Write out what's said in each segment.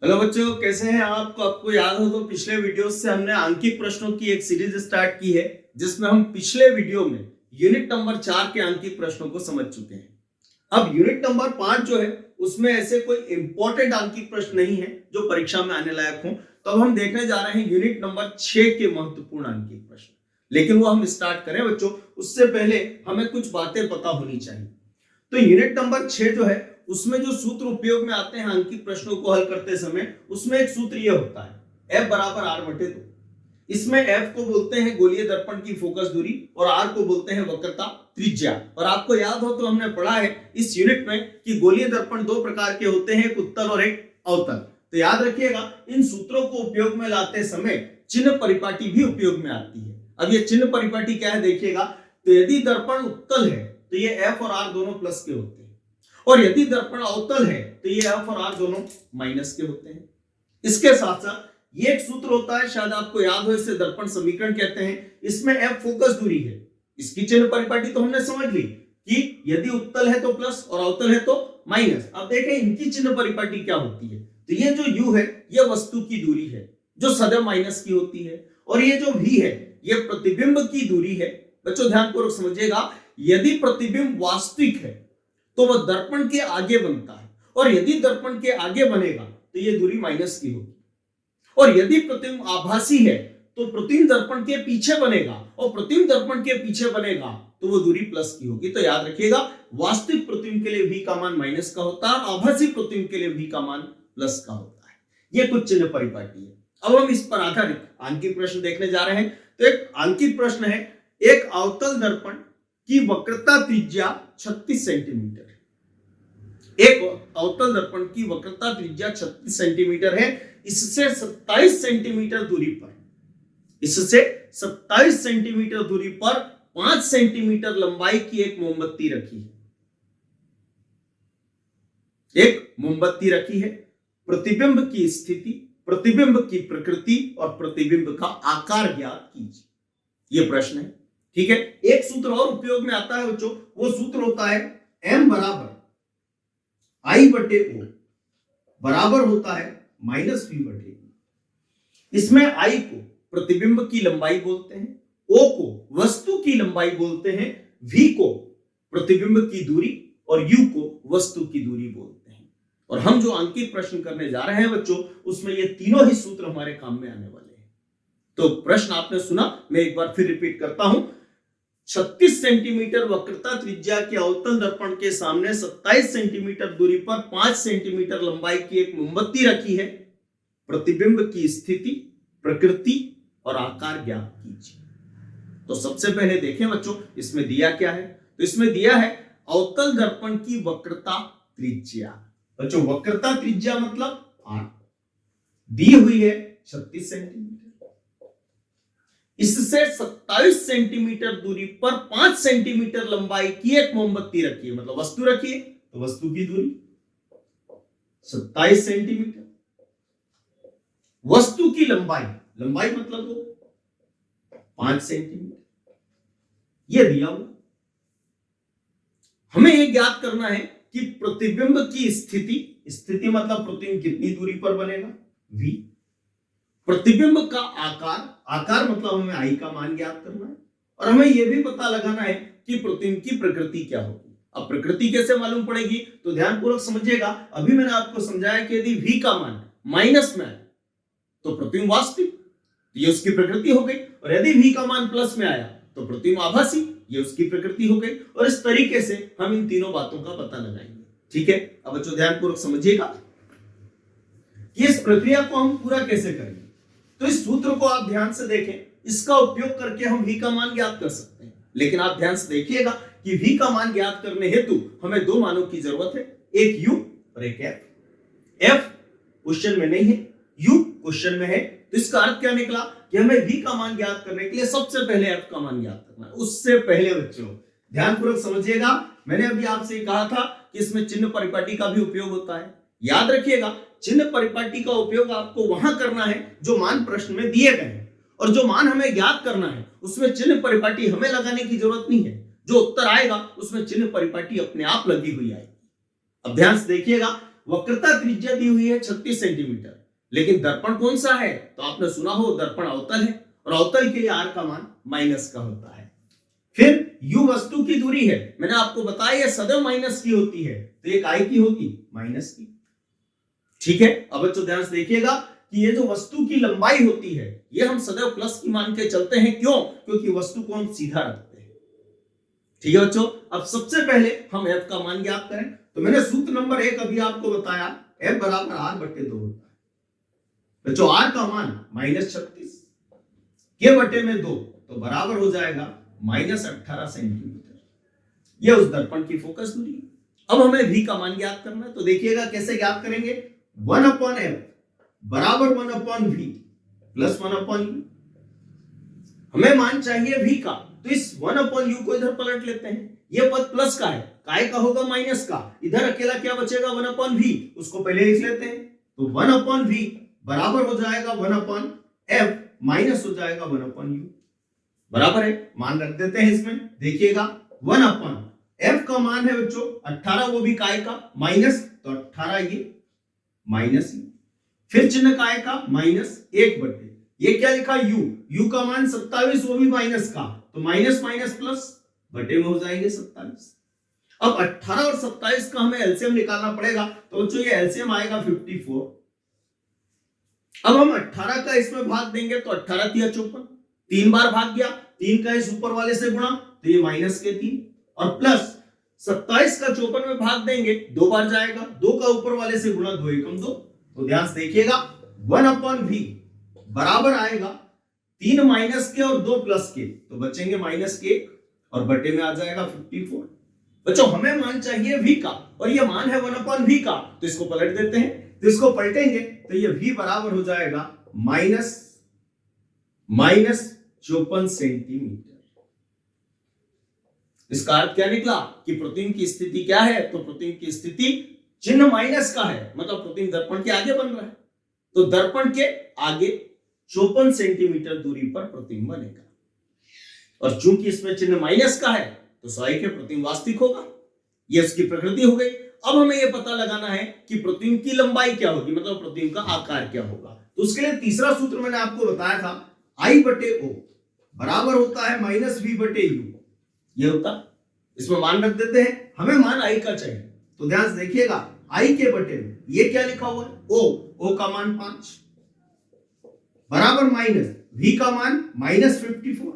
Hello बच्चों, कैसे हैं आप? आपको याद हो तो पिछले वीडियो से हमने आंकिक प्रश्नों की एक सीरीज स्टार्ट की है, जिसमें हम पिछले वीडियो में यूनिट नंबर 4 के आंकिक प्रश्नों को समझ चुके हैं। अब यूनिट नंबर 5 जो है, उसमें ऐसे कोई इंपॉर्टेंट आंकिक प्रश्न नहीं है जो परीक्षा में आने लायक हो। तो अब हम देखने जा रहे हैं यूनिट नंबर 6 के महत्वपूर्ण आंकिक प्रश्न। लेकिन वो हम स्टार्ट करें बच्चों, उससे पहले हमें कुछ बातें पता होनी चाहिए। तो यूनिट नंबर 6 जो है, उसमें जो सूत्र उपयोग में आते हैं आंकिक प्रश्नों को हल करते समय, उसमें एक सूत्र यह होता है F बराबर R/2। इसमें F को बोलते हैं गोलीय दर्पण की फोकस दूरी और R को बोलते हैं वक्रता त्रिज्या। और आपको याद हो तो हमने पढ़ा है इस यूनिट में कि गोलीय दर्पण दो प्रकार के होते हैं, एक उत्तल और एक अवतल। तो याद रखिएगा, इन सूत्रों को उपयोग में लाते समय चिन्ह परिपाटी भी उपयोग में आती है। अब ये चिन्ह परिपाटी क्या है देखिएगा। तो यदि दर्पण उत्तल है तो ये F और R दोनों प्लस के होते हैं, और यदि दर्पण अवतल है तो ये F और R दोनों माइनस के होते हैं। इसके साथ साथ ये एक सूत्र होता है, शायद आपको याद हो, इसे दर्पण समीकरण कहते हैं। इसमें F फोकस दूरी है, इसकी चिन्ह परिपाटी तो हमने समझ ली कि यदि उत्तल है तो प्लस और अवतल है तो माइनस। अब देखें इनकी चिन्ह परिपाटी क्या होती है। तो ये जो U है, ये वस्तु की दूरी है जो सदैव माइनस की होती है, और ये जो V है, ये प्रतिबिंब की दूरी है। बच्चों ध्यानपूर्वक समझिएगा, यदि प्रतिबिंब वास्तविक है तो वह दर्पण के आगे बनता है, और यदि दर्पण के आगे बनेगा तो यह दूरी माइनस की होगी। और यदि प्रतिबिंब आभासी है तो प्रतिबिंब दर्पण के पीछे बनेगा, और प्रतिबिंब दर्पण के पीछे बनेगा तो वो दूरी प्लस की होगी। तो याद रखिएगा, वास्तविक प्रतिबिंब के लिए v का मान माइनस का होता है और आभासी प्रतिबिंब के लिए v का मान प्लस का होता है। ये कुछ चिन्ह परिपाटी है। अब हम इस पर आधारित आंकिक प्रश्न देखने जा रहे हैं। तो एक आंकिक प्रश्न है, एक अवतल दर्पण की वक्रता त्रिज्या 36 सेंटीमीटर है। एक अवतल दर्पण की वक्रता त्रिज्या 36 सेंटीमीटर है। इससे 27 सेंटीमीटर दूरी पर, इससे 27 सेंटीमीटर दूरी पर 5 सेंटीमीटर लंबाई की एक मोमबत्ती रखी है। एक मोमबत्ती रखी है। प्रतिबिंब की स्थिति, प्रतिबिंब की प्रकृति और प्रतिबिंब का आकार ज्ञात कीजिए। यह प्रश्न है, ठीक है। एक सूत्र और उपयोग में आता है बच्चों, वो सूत्र होता है M बराबर I/O बराबर होता है -V/E। इसमें I को प्रतिबिंब की लंबाई बोलते हैं, O को वस्तु की लंबाई बोलते हैं, V को प्रतिबिंब की दूरी और U को वस्तु की दूरी बोलते हैं। और हम जो आंकिक प्रश्न करने जा रहे हैं बच्चों, उसमें ये तीनों ही सूत्र हमारे काम में आने वाले हैं। तो प्रश्न आपने सुना, मैं एक बार फिर रिपीट करता हूं। 36 सेंटीमीटर वक्रता त्रिज्या के अवतल दर्पण के सामने 27 सेंटीमीटर दूरी पर 5 सेंटीमीटर लंबाई की एक मोमबत्ती रखी है। प्रतिबिंब की स्थिति, प्रकृति और आकार ज्ञात कीजिए। तो सबसे पहले देखें बच्चों, इसमें दिया क्या है। तो इसमें दिया है अवतल दर्पण की वक्रता त्रिज्या। बच्चों वक्रता त्रिज्या मतलब R दी हुई है 36 सेंटीमीटर। इससे 27 सेंटीमीटर दूरी पर 5 सेंटीमीटर लंबाई की एक मोमबत्ती रखी है, मतलब वस्तु रखी है, तो वस्तु की दूरी 27 सेंटीमीटर। वस्तु की लंबाई, लंबाई मतलब वो 5 सेंटीमीटर, यह दिया हुआ। हमें यह ज्ञात करना है कि प्रतिबिंब की स्थिति, स्थिति मतलब प्रतिबिंब कितनी दूरी पर बनेगा, V। प्रतिबिंब का आकार, आकार मतलब हमें I का मान ज्ञात करना है, और हमें यह भी पता लगाना है कि प्रतिबिंब की प्रकृति क्या होगी। अब प्रकृति कैसे मालूम पड़ेगी, तो ध्यानपूर्वक समझिएगा। अभी मैंने आपको समझाया कि यदि V का मान माइनस में आए तो प्रतिबिंब वास्तविक, ये उसकी प्रकृति हो गई, और यदि V का मान प्लस में आया तो प्रतिबिंब आभासी, ये उसकी प्रकृति हो गई। और इस तरीके से हम इन तीनों बातों का पता लगाएंगे, ठीक है। अब बच्चों ध्यानपूर्वक समझिएगा कि इस प्रक्रिया को हम पूरा कैसे करेंगे। तो इस सूत्र को आप ध्यान से देखें, इसका उपयोग करके हम V का मान ज्ञात कर सकते हैं। लेकिन आप ध्यान से देखिएगा कि V का मान ज्ञात करने हेतु हमें दो मानों की जरूरत है, एक U और एक F। F क्वेश्चन में नहीं है, U क्वेश्चन में है। तो इसका अर्थ क्या निकला कि हमें V का मान ज्ञात करने के लिए सबसे पहले F का मान ज्ञात करना है। उससे पहले बच्चों ध्यानपूर्वक समझिएगा, मैंने अभी आपसे कहा था कि इसमें चिन्ह परिपाटी का भी उपयोग होता है। याद रखिएगा, चिन्ह परिपाटी का उपयोग आपको वहां करना है जो मान प्रश्न में दिए गए हैं, और जो मान हमें ज्ञात करना है उसमें चिन्ह परिपाटी हमें लगाने की जरूरत नहीं है। जो उत्तर आएगा उसमें चिन्ह परिपाटी अपने आप लगी हुई आएगी। अब ध्यान से देखिएगा, वक्रता त्रिज्या दी हुई है 36 सेंटीमीटर, लेकिन दर्पण कौन सा है? तो आपने सुना हो दर्पण अवतल है, और अवतल के लिए r का मान माइनस का होता है। फिर u वस्तु की दूरी है, मैंने आपको बताया ये सदैव माइनस की होती है, तो ये काय की होगी? माइनस की। ठीक है, अब बच्चों ध्यान से देखिएगा कि ये जो वस्तु की लंबाई होती है ये हम सदैव प्लस की मान के चलते हैं। क्यों? क्योंकि वस्तु को हम सीधा रखते हैं। ठीक है बच्चों, अब सबसे पहले हम f का मान ज्ञात करें। तो मैंने सूत्र नंबर 1 अभी आपको बताया, f बराबर r/2 होता है। बच्चों r का मान -36 के बटे में 2, तो बराबर हो जाएगा -18 सेंटीमीटर। यह उस दर्पण की फोकस दूरी है। अब हमें v का मान ज्ञात करना है, तो देखिएगा कैसे ज्ञात करेंगे। 1/f बराबर 1/v प्लस 1/u। हमें मान चाहिए v का, तो इस 1/u को इधर पलट लेते हैं। यह पद प्लस का है, काय का होगा? माइनस का। इधर अकेला क्या बचेगा? 1/v, उसको पहले लिख लेते हैं। तो 1/v बराबर हो जाएगा 1/f माइनस हो जाएगा 1/u। बराबर है, मान रख देते हैं इसमें। देखिएगा 1/f का मान है बच्चों 18, वो भी काय का, माइनस, तो 18 ये माइनस, फिर चिन्ह काय का? -1/, ये क्या लिखा? u का मान 27, वो भी माइनस का, तो माइनस माइनस प्लस बटे में हो जाएंगे 27। अब 18 और 27 का हमें एलसीएम निकालना पड़ेगा, तो बच्चों ये एलसीएम आएगा 54। अब हम 18 का इसमें भाग देंगे, तो 18 × 54, 3 बार भाग गया, 3 का इस ऊपर वाले से गुणा, तो ये -3, और प्लस 27 का 54 में भाग देंगे, 2 बार जाएगा, 2 का ऊपर वाले से गुणा, 2 एकम 2। तो ध्यान से देखिएगा 1/v बराबर आएगा 3 माइनस के और 2 प्लस के, तो बचेंगे -1, और बटे में आ जाएगा 54। बच्चों हमें मान चाहिए v का, और ये मान है 1/v का, तो इसको पलट देते हैं। तो इसको पलटेंगे तो ये v बराबर हो जाएगा -54 सेंटीमीटर। इसका अर्थ क्या निकला कि प्रतिबिंब की स्थिति क्या है? तो प्रतिबिंब की स्थिति चिन्ह माइनस का है, मतलब प्रतिबिंब दर्पण के आगे बन रहा है, तो दर्पण के आगे 54 सेंटीमीटर दूरी पर प्रतिबिंब बनेगा। और चूंकि इसमें चिन्ह माइनस का है, तो स्वाभाविक है प्रतिबिंब वास्तविक होगा। यह उसकी प्रकृति हो गई। अब हमें यह पता लगाना है कि प्रतिबिंब की लंबाई क्या होगी, मतलब प्रतिबिंब का आकार क्या होगा। तो उसके लिए तीसरा सूत्र मैंने आपको बताया था, I/O बराबर होता है -v/u। ये होता, इसमें मान रख देते हैं। हमें मान I का चाहिए, तो ध्यान से देखिएगा I के बटे में ये क्या लिखा हुआ है? O का मान 5 बराबर माइनस v का मान -54,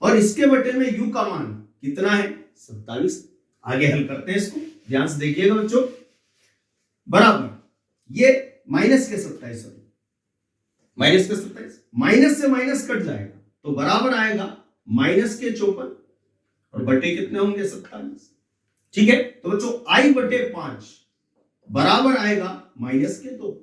और इसके बटे में u का मान कितना है? 27। आगे हल करते हैं इसको, ध्यान से देखिएगा बच्चों। बराबर ये माइनस के 27, माइनस से माइनस कट जाएगा, तो बराबर आएगा -54, और बटे कितने होंगे? 27। ठीक है, तो बच्चों I/5 बराबर आएगा -2।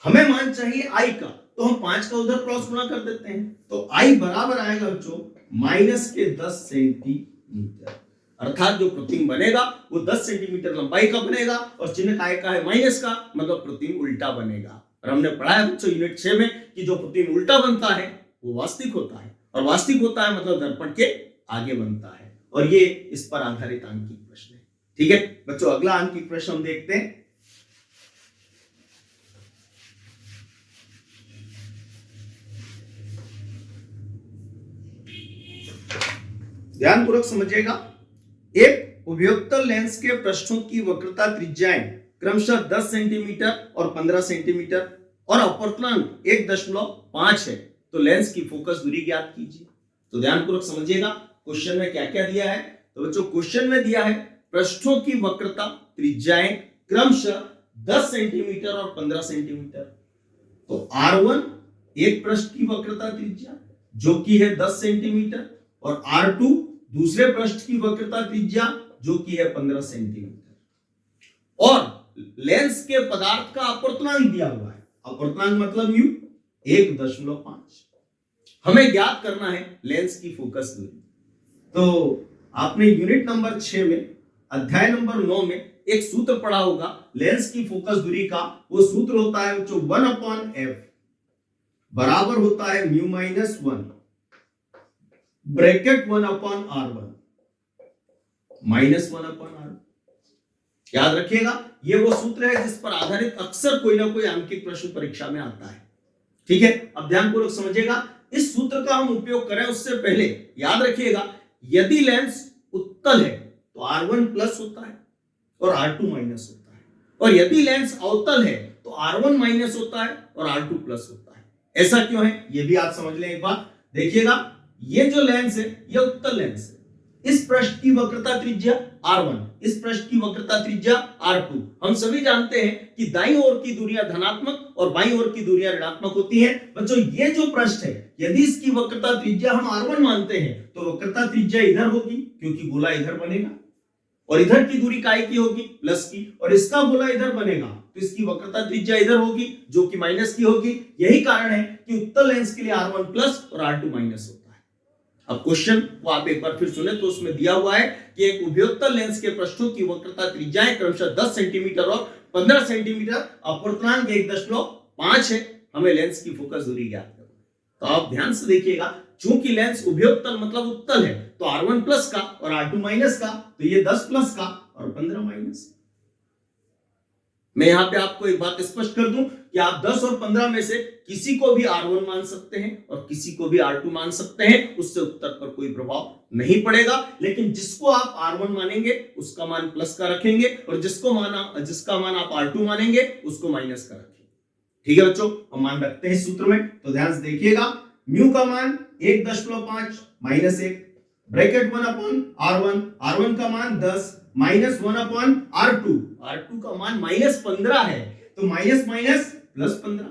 हमें मान चाहिए I का, तो हम 5 का उधर क्रॉस गुणा कर देते हैं, तो I बराबर आएगा बच्चों -10 सेंटीमीटर। अर्थात जो प्रतिबिंब बनेगा वो 10 सेंटीमीटर लंबाई का बनेगा, और चिन्ह काय का है? माइनस का, मतलब प्रतिबिंब उल्टा बनेगा। और हमने पढ़ा है बच्चों यूनिट 6 में कि जो प्रतिबिंब उल्टा बनता है वो वास्तविक होता है, और वास्तविक होता है मतलब दर्पण के आगे बनता है। और ये इस पर आधारित आंकिक प्रश्न है। ठीक है बच्चों, अगला आंकिक प्रश्न हम देखते हैं। ध्यानपूर्वक समझिएगा। एक उभयोत्तल लेंस के पृष्ठों की वक्रता त्रिज्याएं क्रमशः 10 सेंटीमीटर और 15 सेंटीमीटर और अपवर्तनांक 1.5 है, तो लेंस की फोकस दूरी ज्ञात कीजिए। तो ध्यानपूर्वक समझिएगा क्वेश्चन में क्या क्या दिया है। तो बच्चों क्वेश्चन में दिया है पृष्ठों की वक्रता त्रिज्याएं क्रमशः 10 सेंटीमीटर और 15 सेंटीमीटर। तो R1 एक पृष्ठ की वक्रता त्रिज्या जो कि है 10 सेंटीमीटर, और R2 दूसरे पृष्ठ की वक्रता त्रिज्या जो कि है 15 सेंटीमीटर। और लेंस के पदार्थ का अपवर्तनांक दिया हुआ है, अपवर्तनांक मतलब म्यू 1.5। हमें ज्ञात करना है लेंस की फोकस दूरी। तो आपने यूनिट नंबर 6 में अध्याय नंबर 9 में एक सूत्र पढ़ा होगा लेंस की फोकस दूरी का। वो सूत्र होता है जो 1/f बराबर होता है μ-1 ब्रैकेट 1/r1 -1/r। याद रखिएगा, ये वो सूत्र है जिस पर आधारित अक्सर कोई ना कोई आंकिक प्रश्न परीक्षा में आता है। ठीक है, अब ध्यानपूर्वक समझिएगा, इस सूत्र का हम उपयोग करें उससे पहले याद रखिएगा, यदि लेंस उत्तल है तो R1 प्लस होता है और R2 माइनस होता है, और यदि लेंस अवतल है तो R1 माइनस होता है और R2 प्लस होता है। ऐसा क्यों है ये भी आप समझ लें एक बार। देखिएगा, ये जो लेंस है ये उत्तल लेंस है, इस पृष्ठ की वक्रता त्रिज्या R1, इस पृष्ठ की वक्रता त्रिज्या R2। हम सभी जानते हैं कि दाईं ओर की दूरियां धनात्मक और बाईं ओर की दूरियां ऋणात्मक होती हैं। बच्चों, ये जो पृष्ठ है, यदि इसकी वक्रता त्रिज्या हम R1 मानते हैं तो वक्रता त्रिज्या इधर होगी क्योंकि गोला इधर बनेगा, और इधर की दूरी काय की होगी, प्लस की, और इसका गोला इधर बनेगा तो इसकी वक्रता त्रिज्या इधर होगी जो कि माइनस की होगी। यही कारण है कि उत्तल लेंस के लिए R1 प्लस और R2 माइनस होता है। अब क्वेश्चन को आप एक बार फिर सुने तो उसमें दिया हुआ है कि एक उभयोत्तल लेंस के पृष्ठों की वक्रता त्रिज्याएं क्रमशः 10 सेंटीमीटर और 15 सेंटीमीटर, अपूर्णांक 1.5 है। हमें लेंस की फोकस दूरी ज्ञात करना। तो आप ध्यान से देखिएगा, चूंकि लेंस उभयोत्तल मतलब उत्तल है तो R1 प्लस का और R2 माइनस का, तो ये 10 प्लस का और 15 माइनस। मैं यहां पे आपको एक बात स्पष्ट कर दूं कि आप 10 और 15 में से किसी को भी R1 मान सकते हैं और किसी को भी R2 मान सकते हैं, उससे उत्तर पर कोई प्रभाव नहीं पड़ेगा। लेकिन जिसको आप R1 मानेंगे उसका मान प्लस का रखेंगे, और जिसका मान आप R2 मानेंगे उसको माइनस का रखेंगे। ठीक है बच्चों, हम मान रखते हैं सूत्र में, तो ध्यान से देखिएगा, म्यू का मान 1.5 माइनस 1, ब्रैकेट 1/R1, R1 का मान 10 माइनस 1/R2, R2 का मान -15 है, तो माइनस माइनस प्लस 15।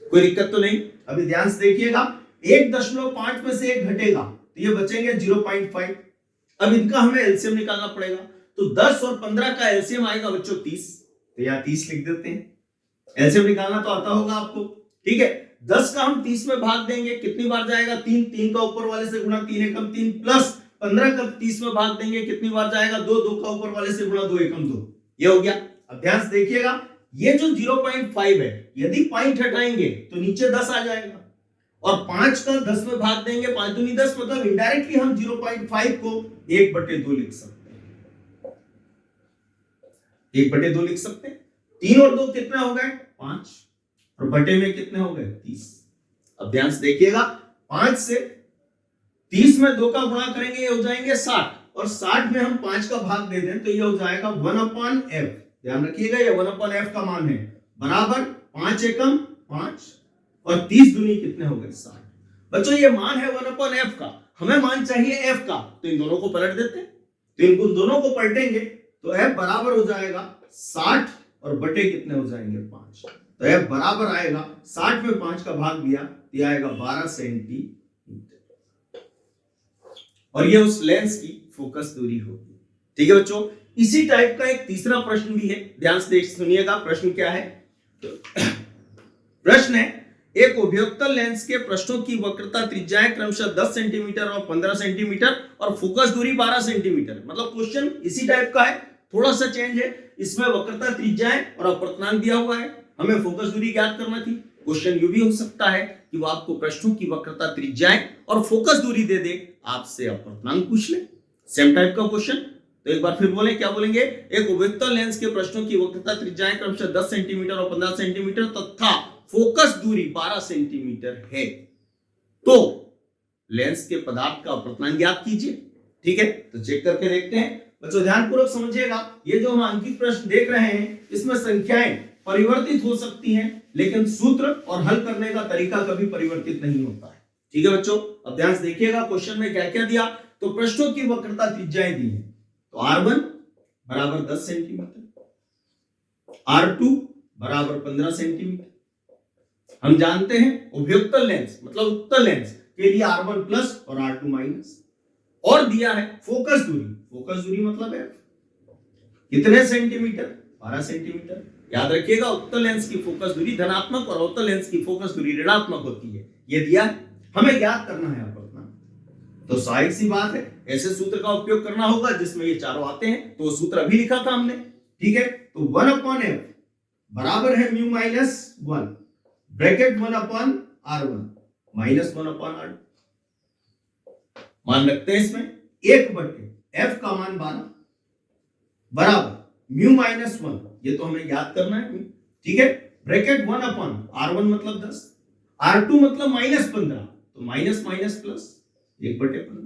कोई दिक्कत तो नहीं। अभी ध्यान से देखिएगा, 1.5 में से 1 घटेगा तो ये बचेंगे 0.5। अब इनका हमें एलसीएम निकालना पड़ेगा, तो 10 और 15 का एलसीएम आएगा बच्चों 30, तो यहाँ 30 लिख देते हैं। एलसीएम निकालना तो आता होगा आपको, ठीक है। 10 का हम 30 में भाग देंगे, कितनी बार जाएगा, 3, 3 का ऊपर वाले से गुणा, 3 एकम 3, प्लस 15 का 30 में भाग देंगे, कितनी बार जाएगा, 2, 2 का ऊपर वाले से गुणा, 2 एकम 2, ये हो गया। अब ध्यान से देखिएगा, ये जो 0.5 है, यदि पॉइंट हटाएंगे तो नीचे 10 आ जाएगा, और 5 का 10 में भाग देंगे, 5 दूनी 10, मतलब इनडायरेक्टली हम 0.5 को 1/2 लिख सकते हैं, 1/2 लिख सकते हैं। 3 और 2 कितने हो गए, 5, और बटे में कितने हो गए, 30। अब ध्यान से देखिएगा, 5 से 30 में 2 का गुणा करेंगे, ये हो जाएंगे 60, और 60 में हम 5 का भाग दे दें तो ये हो जाएगा 1/f। ध्यान रखिएगा, ये 1/f का मान है, बराबर 5 एकम 5 और 30 दूनी कितने हो गए, 60। बच्चों, ये मान है 1/f का, हमें मान चाहिए f का, तो इन दोनों को पलट देते हैं, तो इन दोनों को पलटेंगे तो f बराबर हो जाएगा 60 और बटे कितने हो जाएंगे, 5। तो f बराबर आएगा, 60 में 5 का भाग दिया, ये आएगा 12 सेंटीमीटर, और ये उस लेंस की फोकस दूरी होगी। ठीक है बच्चों, इसी टाइप का एक तीसरा प्रश्न भी है, ध्यान से सुनिएगा। प्रश्न क्या है, प्रश्न है, एक उभयोत्तल लेंस के पृष्ठों की वक्रता त्रिज्याएं क्रमशः 10 सेंटीमीटर और 15 सेंटीमीटर और फोकस दूरी 12 सेंटीमीटर। मतलब क्वेश्चन इसी टाइप का है, थोड़ा सा चेंज है, इसमें वक्रता त्रिज्याएं और अपर्तनांक दिया हुआ है, हमें फोकस दूरी ज्ञात करना थी। क्वेश्चन यू भी हो सकता है कि वो आपको पृष्ठों की वक्रता त्रिज्याएं और फोकस दूरी दे दे, आपसे अपर्तनांक पूछ ले, सेम टाइप का क्वेश्चन। तो एक बार फिर बोले, क्या बोलेंगे, एक उभयोत्तल लेंस के पृष्ठों की वक्रता त्रिज्याएं क्रमशः 10 सेंटीमीटर और 15 सेंटीमीटर तथा फोकस दूरी 12 सेंटीमीटर है, तो लेंस के पदार्थ का अपर्तनांक ज्ञात कीजिए। ठीक है, तो चेक करके देखते हैं। बच्चों ध्यानपूर्वक समझिएगा, ये जो हम अंकित प्रश्न देख रहे हैं, इसमें संख्याएं परिवर्तित हो सकती हैं, लेकिन सूत्र और हल करने का तरीका कभी परिवर्तित नहीं होता है। ठीक है बच्चों, अब ध्यान से देखिएगा, क्वेश्चन में क्या क्या दिया। तो पृष्ठों की वक्रता त्रिज्याएं दी है, तो R1 बराबर 10 सेंटीमीटर, R2 बराबर 15 सेंटीमीटर। हम जानते हैं उभयोत्तल लेंस मतलब उत्तल लेंस के लिए R1 प्लस और R2 माइनस, और दिया है फोकस दूरी, फोकस दूरी मतलब है कितने सेंटीमीटर, 12 सेंटीमीटर। याद रखिएगा, उत्तल लेंस की फोकस दूरी धनात्मक और अवतल लेंस की फोकस दूरी ऋणात्मक होती है, ये दिया है, हमें ज्ञात करना है अपर्तनांक। तो स्वाभाविक सी बात है, ऐसे सूत्र का उपयोग करना होगा जिसमें ये चारों आते हैं, तो सूत्र अभी लिखा था हमने। ठीक है, तो 1/f बराबर है mu minus 1, bracket 1/R1 minus 1/R2। मान रखते हैं इसमें 1/f का मान 12, बराबर म्यू माइनस 1, ये तो हमें याद करना है, ठीक है। ब्रैकेट 1 अपॉन R1 मतलब 10, R2 मतलब -15, तो माइनस माइनस प्लस 1/15।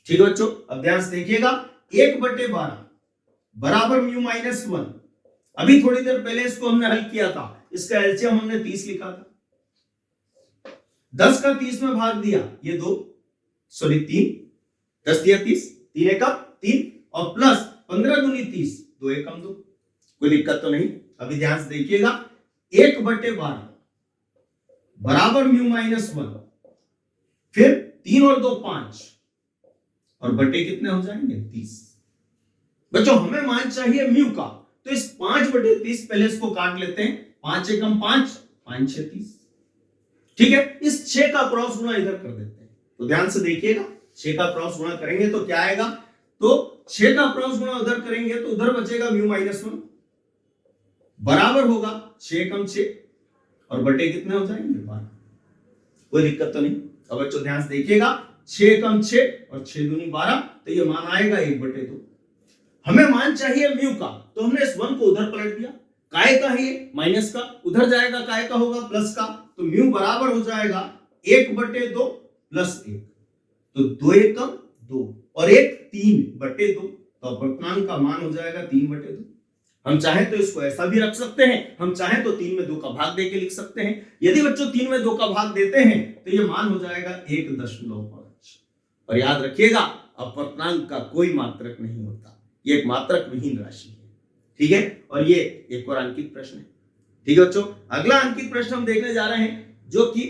ठीक है बच्चों, अब ध्यान से देखिएगा, 1/12 बराबर म्यू माइनस 1। अभी थोड़ी देर पहले इसको हमने हल किया था, इसका एलसीएम हमने 30 लिखा था, 10 का 30 में भाग दिया, ये 2 सॉरी 3, 10 दिया 30, 3 एकम 3 और प्लस 15 दूनी 30, 2 एकम 2, कोई दिक्कत तो नहीं। अभी ध्यान से देखिएगा, 1/12 बराबर म्यू माइनस 1, फिर 3 और 2 5 और बटे कितने हो जाएंगे 30। बच्चों हमें मान चाहिए म्यू का, तो इस 5/30 पहले इसको काट लेते हैं, 5 एकम 5, 5 6 30, ठीक है। इस 6 का क्रॉस गुणा इधर कर देते हैं, तो ध्यान से देखिएगा, 6 का क्रॉस गुणा करेंगे तो क्या आएगा, तो 6 का क्रॉस गुणा उधर करेंगे तो उधर बचेगा म्यू माइनस 1 बराबर होगा 6 एकम 6 और बटे कितने हो जाएंगे 12, कोई दिक्कत तो नहीं। अब बच्चों ध्यान से देखिएगा, 6 एकम 6 और 6 दूनी 12, तो ये मान आएगा 1/2। हमें मान चाहिए म्यू का, तो हमने इस 1 को उधर पलट दिया, काय का है ये माइनस का, उधर जाएगा काय का होगा प्लस का, तो म्यू बराबर हो जाएगा 1/2 प्लस 1, तो 2 एकम 2 और 1 3/2, तो अपूर्णांक का मान हो जाएगा 3/2। हम चाहें तो इसको ऐसा भी रख सकते हैं, हम चाहें तो 3 में 2 का भाग देके लिख सकते हैं। यदि बच्चों 3 में 2 का भाग देते हैं तो ये मान हो जाएगा 1.5, और याद रखिएगा अपूर्णांक का कोई मात्रक नहीं होता, ये एक मात्रक विहीन राशि है, ठीक है। और ये एक और अंकित प्रश्न है, ठीक है बच्चों। अगला अंकित प्रश्न हम देखने जा रहे हैं जो कि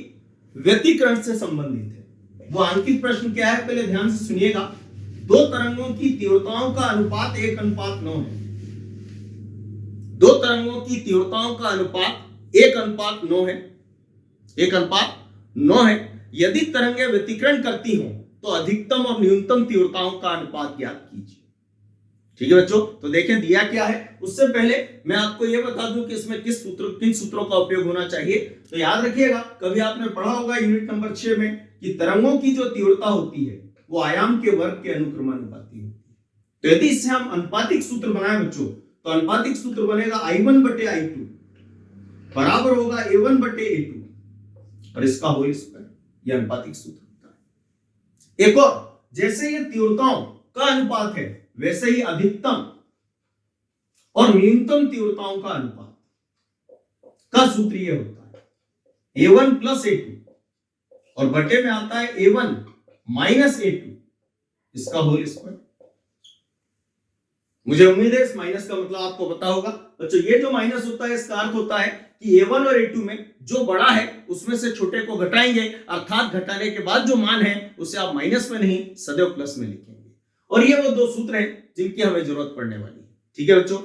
व्यतिकरण से संबंधित है। वो अंकित प्रश्न क्या है, पहले ध्यान से सुनिएगा। दो तरंगों की तीव्रताओं का अनुपात 1:9 है, दो तरंगों की तीव्रताओं का अनुपात 1:9 है, 1:9 है। यदि तरंगें व्यतिकरण करती हों तो अधिकतम और न्यूनतम तीव्रताओं का अनुपात ज्ञात कीजिए, ठीक है बच्चों। तो देखें दिया क्या है, उससे पहले मैं आपको यह बता दूं कि इसमें किन सूत्रों का उपयोग होना चाहिए। तो याद रखिएगा, कभी आपने पढ़ा होगा यूनिट नंबर 6 में कि तरंगों की जो तीव्रता होती है वो आयाम के वर्ग के अनुक्रमानुपाती होती है। तो यदि इससे हम अनुपातिक सूत्र बनाए बच्चों, तो अनुपातिक सूत्र बनेगा I1/I2 बराबर होगा A1/A2 और इसका होल स्क्वायर, यह अनुपातिक सूत्र होता है। एक और, जैसे ये तीव्रताओं का अनुपात है वैसे ही अधिकतम और न्यूनतम तीव्रताओं का अनुपात का सूत्र यह होता है A1 + A2 और बटे में आता है A1 - A2, इसका होल स्क्वायर। मुझे उम्मीद है इस माइनस का मतलब आपको पता होगा बच्चों। ये जो माइनस होता है इसका अर्थ होता है कि A1 और A2 में जो बड़ा है उसमें से छोटे को घटाएंगे, अर्थात घटाने के बाद जो मान है उसे आप माइनस में नहीं सदैव प्लस में लिखेंगे। और ये वो दो सूत्र हैं जिनकी हमें जरूरत पड़ने वाली है, ठीक है बच्चों।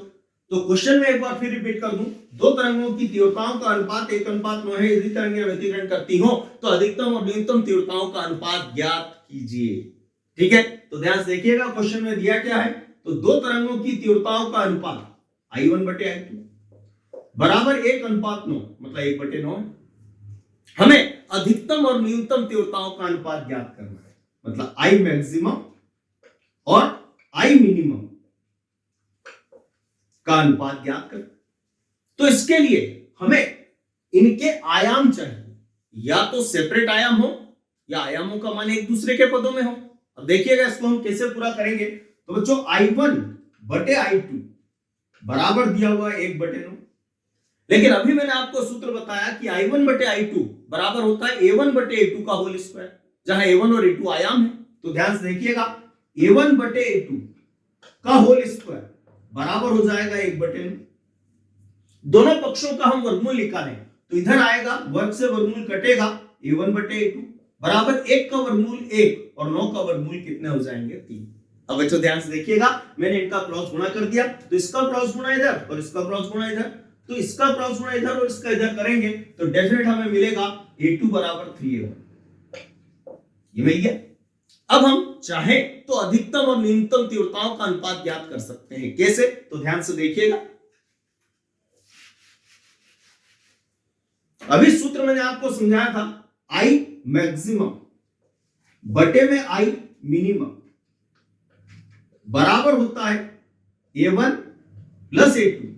तो क्वेश्चन में एक बार फिर रिपीट कर दूं, दो तरंगों की तीव्रताओं का अनुपात 1:9 है। यदि तरंगें व्यतिकरण करती हो तो अधिकतम और न्यूनतम तीव्रताओं का अनुपात ज्ञात कीजिए, ठीक है। तो ध्यान से देखिएगा, क्वेश्चन में दिया क्या है, तो दो तरंगों की तीव्रताओं का अनुपात I1/I2 बराबर 1:9, मतलब 1/9 है। हमें अधिकतम और न्यूनतम तीव्रताओं का अनुपात ज्ञात करना है, मतलब I मैक्सिमम और I मिनिमम का अनुपात ज्ञात कर। तो इसके लिए हमें इनके आयाम चाहिए, या तो सेपरेट आयाम हो या आयामों का मान एक दूसरे के पदों में हो। अब देखिएगा इसको हम कैसे पूरा करेंगे। तो बच्चों I1/I2 बराबर दिया हुआ 1/9, लेकिन अभी मैंने आपको सूत्र बताया कि I1/I2 बराबर होता है A1/A2 का होल स्क्वायर, जहां A1 और A2 आयाम है। तो ध्यान से देखिएगा, A1/A2 का होल स्क्वायर बराबर हो जाएगा 1/9। दोनों पक्षों का हम वर्गमूल निकालें तो इधर आएगा, वर्ग से वर्गमूल कटेगा, A1/A2 बराबर 1 का वर्गमूल 1 और 9 का वर्गमूल कितने हो जाएंगे 3। अब बच्चों ध्यान से देखिएगा, मैंने इनका क्रॉस गुणा कर दिया, तो इसका क्रॉस गुणा इधर और इसका क्रॉस गुणा इधर, तो इसका क्रॉस गुणा इधर और इसका इधर करेंगे तो डेफिनेट हमें मिलेगा A2 बराबर 3A1। ये मिल गया। अब हम चाहें तो अधिकतम और न्यूनतम तीव्रताओं का अनुपात ज्ञात कर सकते हैं, कैसे, तो ध्यान से देखिएगा। अभी सूत्र मैंने आपको समझाया था, I मैक्सिमम बटे में I मिनिमम बराबर होता है A1 प्लस A2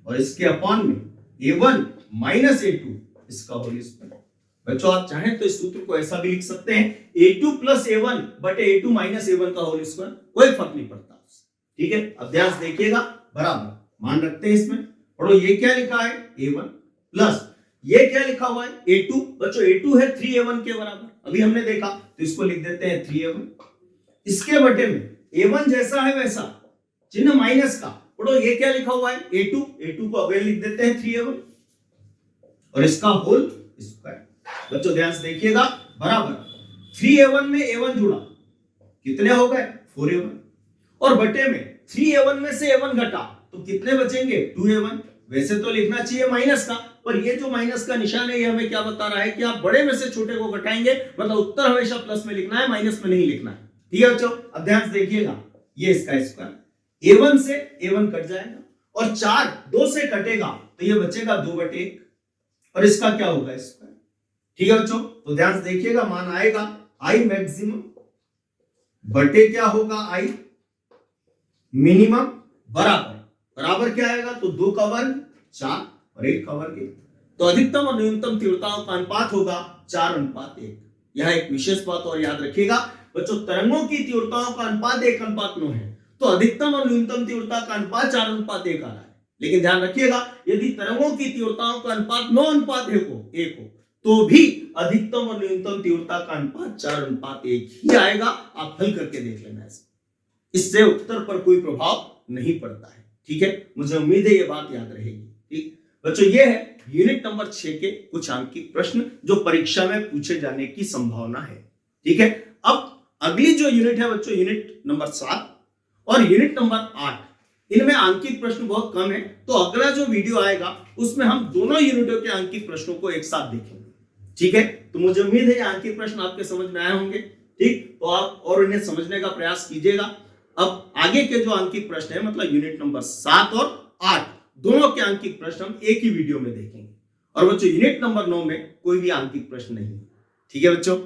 और इसके अपॉन में A1 माइनस A2 इसका होल स्क्वायर। बच्चों आप चाहें तो इस सूत्र को ऐसा भी लिख सकते हैं A2 प्लस A1 बटे A2 माइनस A1 का होल स्क्वायर, कोई फर्क नहीं पड़ता। ठीक है, अब ध्यान से देखिएगा, बराबर मान रखते हैं इसमें। और ये क्या लिखा है A1 प्लस ये क्या लिखा हुआ है A2। बच्चों A2 है 3A1 के बराबर, अभी हमने देखा, तो इसको लिख देते हैं 3A1। इसके बटे में A1 जैसा है वैसा चिन्ह माइनस का, और ये क्या लिखा हुआ है A2, A2 को अगेन लिख देते हैं 3A1 और इसका होल स्क्वायर। बच्चों ध्यान से देखिएगा, बराबर 3A1 में A1 जुड़ा, कितने हो गए 4A1, और बटे में 3A1 में से A1 घटा तो कितने बचेंगे 2A1। वैसे तो लिखना चाहिए माइनस का, पर ये जो माइनस का निशान है ये हमें क्या बता रहा है कि आप बड़े में से छोटे को घटाएंगे, मतलब उत्तर हमेशा प्लस में लिखना है, माइनस में नहीं लिखना है। ठीक है बच्चों, अब ध्यान से देखिएगा, ये इसका स्क्वायर A1 से A1 कट जाएगा और 4 2 से कटेगा तो ये बचेगा 2/1 और इसका क्या होगा स्क्वायर। ठीक है बच्चों, तो ध्यान से देखिएगा, मान आएगा I मैक्सिमम बटे क्या होगा I मिनिमम बराबर, बराबर क्या आएगा तो 2 का वर्ग 4 और 1 का वर्ग 1, तो अधिकतम और न्यूनतम तीव्रताओं का अनुपात होगा 4:1। यह एक विशेष बात और याद रखिएगा बच्चों, तरंगों की तीव्रताओं का अनुपात 1:9 है, तो अधिकतम और न्यूनतम तीव्रता का अनुपात 4:1 आ रहा है। लेकिन ध्यान रखिएगा, यदि तरंगों की तीव्रताओं का अनुपात 9:1 हो तो भी अधिकतम और न्यूनतम तीव्रता का अनुपात 4:1 ही आएगा। आप हल करके देख लेना, इससे उत्तर पर कोई प्रभाव नहीं पड़ता है। ठीक है, मुझे उम्मीद है ये बात याद रहेगी। ठीक बच्चों, ये है यूनिट नंबर 6 के कुछ अंकित प्रश्न जो परीक्षा में पूछे जाने की संभावना है। ठीक है, अब अगली जो यूनिट है बच्चों, यूनिट नंबर 7 और यूनिट नंबर 8, इनमें अंकित प्रश्न बहुत कम है, तो अगला जो वीडियो आएगा उसमें हम दोनों यूनिटों के अंकित प्रश्नों को एक साथ देखेंगे। ठीक है, तो मुझे उम्मीद है ये अंकित प्रश्न आपके समझ में आए होंगे। ठीक, तो आप और इन्हें समझने का प्रयास कीजिएगा। अब आगे के जो अंकित प्रश्न है, मतलब यूनिट नंबर 7 और 8 दोनों के अंकित प्रश्न हम एक ही वीडियो में देखेंगे। और बच्चों यूनिट नंबर 9 में कोई भी अंकित प्रश्न नहीं है। ठीक है बच्चों।